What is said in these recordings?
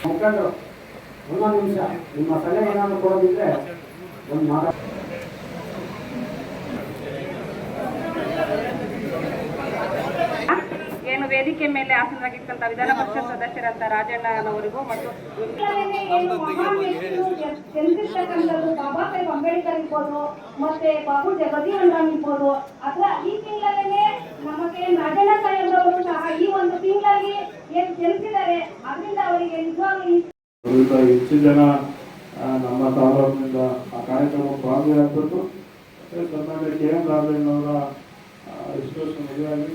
ಮುಖಂಡರು ಒಂದೊಂದು ನಿಮಿಷ ನಿಮ್ಮ ಸಲಹೆ ಏನಾದರೂ ಕೊಡೋದಿದ್ರೆ ಒಂದು ಮಾತು. ಏನು ವೇದಿಕೆ ಮೇಲೆ ಆಸನರಾಗಿರ್ತಂತ ವಿಧಾನ ಪರಿಷತ್ ಸದಸ್ಯರಂತ ರಾಜಣ್ಣನವರಿಗೂ ಮತ್ತು ಬಾಬಾ ಸಾಹೇಬ್ ಅಂಬೇಡ್ಕರ್ ಇರ್ಬೋದು ಮತ್ತೆ ಬಾಬು ಜಗಜೀವನ್ ಇರ್ಬೋದು ಅಥವಾ ಈ ತಿಂಗಳಲ್ಲೇ ನಮಗೆ ರಾಜಣ್ಣ ಸಾಹೇಬ್ರವರು ಸಹ ಈ ಒಂದು ತಿಂಗಳಲ್ಲಿ ಏನು ಜನಿಸಿದ್ದಾರೆ ಅದರಿಂದ ಅವರಿಗೆ ನಿಜವಾಗ್ಲೂ ಹೆಚ್ಚು ಜನ ನಮ್ಮ ತಾಲೂಕಿನಿಂದ ಆ ಕಾರ್ಯಕ್ರಮ ಭಾಗಿಯಾಗಬೇಕು. ಸನ್ಮಾನ್ಯ KM ರಾಜಣ್ಣವರ ವಿಶ್ಲೇಷ ಮದುವೆಯಾಗಿ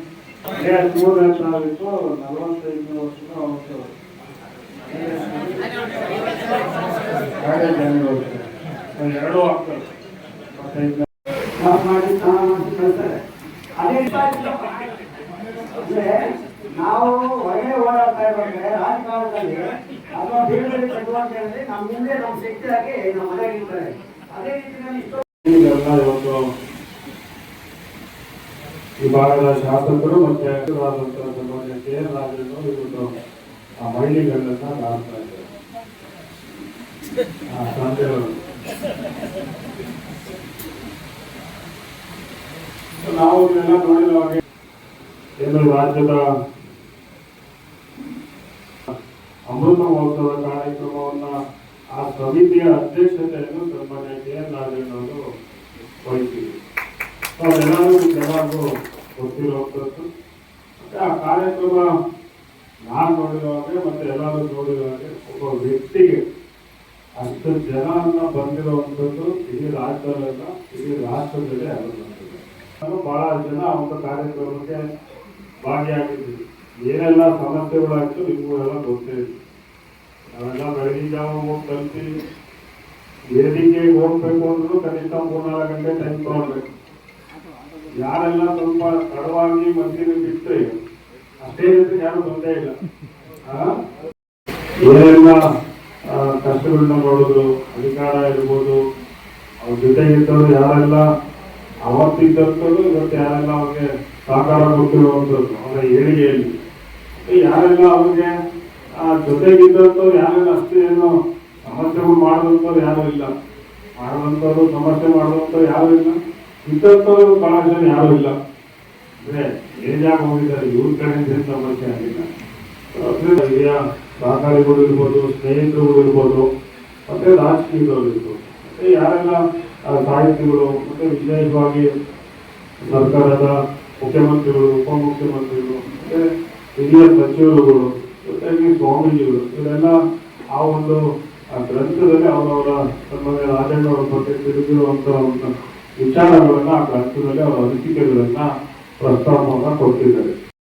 45 ವರ್ಷ 45 ವರ್ಷದ ಅವತ್ತು ಎರಡು ಆಗ್ತದೆ. ನಾವು ಹೊರಗಡೆ ಓಡಾಡ್ತಾ ಇರ್ಬೇಕಾದ್ರೆ ರಾಜಕಾರಣದಲ್ಲಿ ಅಥವಾ ಬೇರೆ ಚಟುವಟಿಕೆಯಲ್ಲಿ ನಮ್ಮ ಮುಂದೆ ನಮ್ಮ ಶಕ್ತಿಯಾಗಿ ನಮ್ಮ ಮನೆಯಾಗಿರ್ತಾರೆ. ಅದೇ ರೀತಿಯಲ್ಲಿ ಇವತ್ತು ಈ ಭಾಗದ ಶಾಸಕರು ಮತ್ತೆ ಸನ್ಮಾನ್ಯ KM ರಾಜಣ್ಣವರು ಇವತ್ತು ಆ ಮಹಿಳೆಗಳನ್ನ ಕಾಣ್ತಾ ಇದ್ದಾರೆ. ನಾವು ಎಲ್ಲ ನೋಡಿದ ಹಾಗೆ ಏನು ರಾಜ್ಯದ ಅಮೃತ ಮಹೋತ್ಸವ ಕಾರ್ಯಕ್ರಮವನ್ನ ಆ ಸಮಿತಿಯ ಅಧ್ಯಕ್ಷತೆಯನ್ನು ಸನ್ಮಾನ್ಯ KM ರಾಜಣ್ಣವರು ವಹಿಸಿದ್ರು. ಎಲ್ಲರಿಗೂ ಗೊತ್ತಿರುವಂಥದ್ದು. ಮತ್ತೆ ಆ ಕಾರ್ಯಕ್ರಮ ನಾನು ನೋಡಿರುವಾಗೆ ಮತ್ತೆ ಎಲ್ಲರೂ ನೋಡಿರುವಾಗೆ ಒಬ್ಬ ವ್ಯಕ್ತಿಗೆ ಅಷ್ಟು ಜನರನ್ನ ಬಂದಿರುವಂಥದ್ದು ಇಡೀ ರಾಜ್ಯದಲ್ಲ, ಇಡೀ ರಾಷ್ಟ್ರದಲ್ಲೇ ಆಗುವಂಥದ್ದು. ಬಹಳ ಜನ ಒಂದು ಕಾರ್ಯಕ್ರಮಕ್ಕೆ ಭಾಗಿಯಾಗಿದ್ದೀವಿ. ಏನೆಲ್ಲ ಸಮಸ್ಯೆಗಳಾಯ್ತು ನಿಮಗೆಲ್ಲ ಗೊತ್ತೇ ಇದೆ. ನಾವೆಲ್ಲ ಬೆಳಗಿನ ಜಾವ ಹೋಗಿ ತಲುಪಿ ವೇದಿಕೆಗೆ ಹೋಗ್ಬೇಕು ಅಂದ್ರೂ ಕನಿಷ್ಠ 3-4 ಗಂಟೆ ಟೈಮ್ ತಗೊಳ್ಬೇಕು. ಯಾರೆಲ್ಲ ಸ್ವಲ್ಪ ತಡವಾಗಿ ಮಂದಿನ ಬಿಟ್ಟರೆ ಅಷ್ಟೇ ರೀತಿ ಯಾರು ತೊಂದರೆ ಇಲ್ಲ. ಏನೆಲ್ಲ ಕಷ್ಟಗಳನ್ನ ನೋಡಿದ್ರು, ಅಧಿಕಾರ ಇರ್ಬೋದು, ಅವ್ರ ಜೊತೆಗಿದ್ದವರು ಯಾರೆಲ್ಲ ಅವತ್ತಿದ್ದಂಥದ್ದು ಇವತ್ತು ಯಾರೆಲ್ಲ ಅವ್ರಿಗೆ ಸಹಕಾರ ಕೊಟ್ಟಿರುವಂಥದ್ದು ಅವರ ಏಳಿಗೆಯಲ್ಲಿ ಯಾರೆಲ್ಲ ಅವ್ರಿಗೆ ಜೊತೆಗಿದ್ದಂಥವ್ರು ಯಾರೆಲ್ಲ ಅಷ್ಟೇ ಏನೋ ಸಮಸ್ಯೆಗಳು ಮಾಡಿದಂಥವ್ರು ಯಾರು ಇಲ್ಲ, ಮಾಡಿದಂಥವ್ರು ಸಮಸ್ಯೆ ಮಾಡಿದಂಥವ್ರು ಯಾರು ಇಲ್ಲ, ಇದ್ದಂಥವ್ರು ಬಹಳ ಜನ ಯಾರು ಇಲ್ಲ. ಅಂದ್ರೆ ಏಜಾಗಿ ಹೋಗಿದ್ದಾರೆ, ಇವ್ರ ಕಡೆಯಿಂದ ಸಮಸ್ಯೆ ಆಗಿಲ್ಲ. ಹಿರಿಯ ಸಹಕಾರಿಗಳು ಇರ್ಬೋದು, ಸ್ನೇಹಿತರುಗಳು ಇರ್ಬೋದು, ಮತ್ತೆ ರಾಜಕೀಯದವರು ಇರ್ಬೋದು, ಮತ್ತೆ ಯಾರೆಲ್ಲ ಸಾಹಿತಿಗಳು, ಮತ್ತೆ ವಿಶೇಷವಾಗಿ ಸರ್ಕಾರದ ಮುಖ್ಯಮಂತ್ರಿಗಳು, ಉಪಮುಖ್ಯಮಂತ್ರಿಗಳು, ಮತ್ತೆ ಹಿರಿಯ ಸಚಿವರುಗಳು, ಜೊತೆಗೆ ಸ್ವಾಮೀಜಿಗಳು, ಇವರೆಲ್ಲ ಆ ಒಂದು ಗ್ರಂಥದಲ್ಲಿ ಅವರವರ ಸನ್ಮಾನ್ಯ ರಾಜಣ್ಣವರ ಬಗ್ಗೆ ತಿಳಿದಿರುವಂತಹ ಒಂದು ವಿಚಾರಗಳನ್ನ ಆ ಗ್ರಂಥದಲ್ಲಿ ಅವರ ಅನಿಸಿಕೆಗಳನ್ನ ಪ್ರಸ್ತಾವವನ್ನು ಕೊಟ್ಟಿದ್ದಾರೆ.